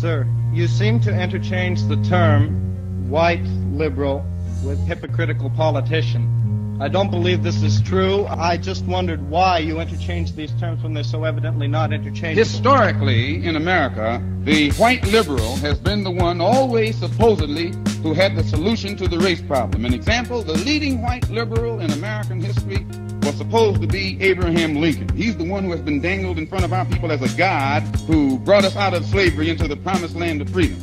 Sir, you seem to interchange the term white liberal with hypocritical politician. I don't believe this is true. I just wondered why you interchange these terms when they're so evidently not interchangeable. Historically, in America, the white liberal has been the one always supposedly who had the solution to the race problem. An example, the leading white liberal in American history was supposed to be Abraham Lincoln. He's the one who has been dangled in front of our people as a god who brought us out of slavery into the promised land of freedom.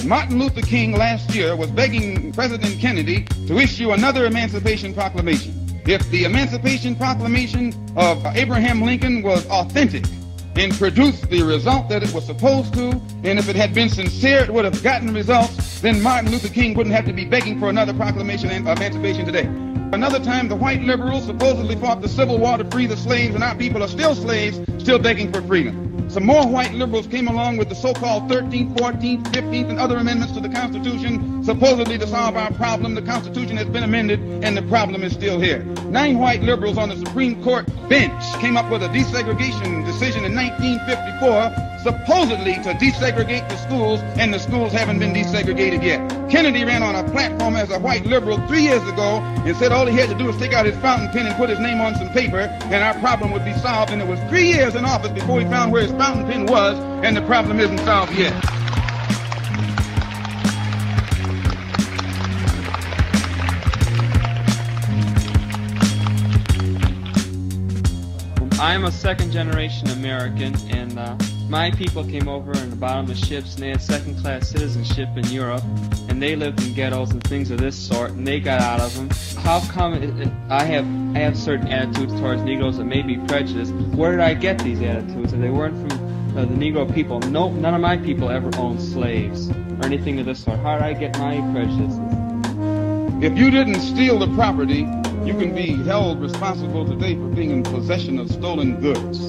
Martin Luther King last year was begging President Kennedy to issue another Emancipation Proclamation. If the Emancipation Proclamation of Abraham Lincoln was authentic and produced the result that it was supposed to, and if it had been sincere, it would have gotten results, then Martin Luther King wouldn't have to be begging for another proclamation of emancipation today. Another time, the white liberals supposedly fought the Civil War to free the slaves, and our people are still slaves, still begging for freedom. Some more white liberals came along with the so-called 13th, 14th, 15th, and other amendments to the Constitution, supposedly to solve our problem. The Constitution has been amended, and the problem is still here. 9 white liberals on the Supreme Court bench came up with a desegregation decision in 1954, supposedly to desegregate the schools, and the schools haven't been desegregated yet. Kennedy ran on a platform as a white liberal 3 years ago and said all he had to do was take out his fountain pen and put his name on some paper, and our problem would be solved. And it was 3 years in office before he found where his fountain pen was, and the problem isn't solved yet. I'm a second-generation American, and my people came over in the bottom of ships, and they had second-class citizenship in Europe, and they lived in ghettos and things of this sort, and they got out of them. How come I have certain attitudes towards Negroes that may be prejudiced? Where did I get these attitudes? If they weren't from the Negro people. No, none of my people ever owned slaves or anything of this sort. How did I get my prejudices? If you didn't steal the property, you can be held responsible today for being in possession of stolen goods.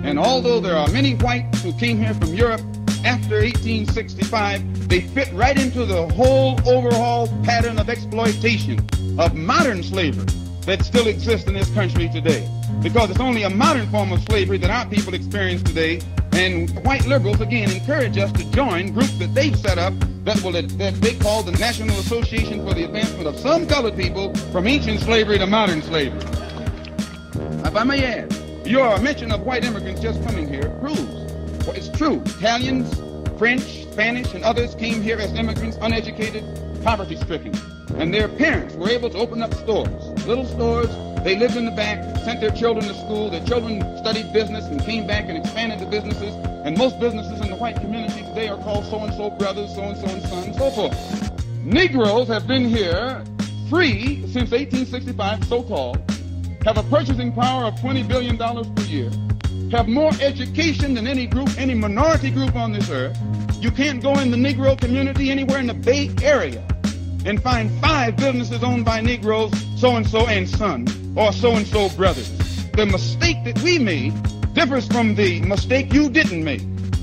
And although there are many whites who came here from Europe after 1865, they fit right into the whole overall pattern of exploitation of modern slavery that still exists in this country today. Because it's only a modern form of slavery that our people experience today. And white liberals, again, encourage us to join groups that they've set up that they call the National Association for the Advancement of Some Colored People from Ancient Slavery to Modern Slavery. If I may add, your mention of white immigrants just coming here proves well, it's true. Italians, French, Spanish, and others came here as immigrants, uneducated, poverty-stricken. And their parents were able to open up stores, little stores. They lived in the back, sent their children to school. Their children studied business and came back and expanded the businesses. And most businesses in the white community today are called so-and-so brothers, so-and-so and son, and so forth. Negroes have been here free since 1865, so-called, have a purchasing power of $20 billion per year, have more education than any group, any minority group on this earth. You can't go in the Negro community anywhere in the Bay Area and find 5 businesses owned by Negroes, so-and-so and son, or so-and-so brothers. The mistake that we made differs from the mistake you didn't make.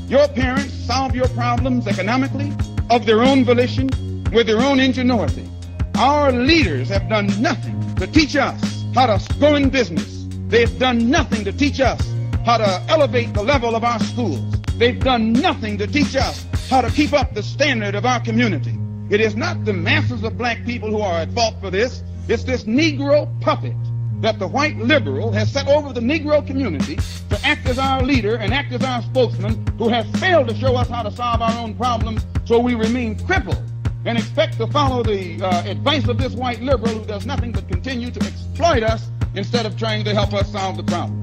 Your parents solved your problems economically, of their own volition, with their own ingenuity. Our leaders have done nothing to teach us how to go in business. They've done nothing to teach us how to elevate the level of our schools. They've done nothing to teach us how to keep up the standard of our community. It is not the masses of black people who are at fault for this. It's this Negro puppet that the white liberal has set over the Negro community to act as our leader and act as our spokesman, who has failed to show us how to solve our own problems, so we remain crippled and expect to follow the advice of this white liberal who does nothing but continue to exploit us instead of trying to help us solve the problem.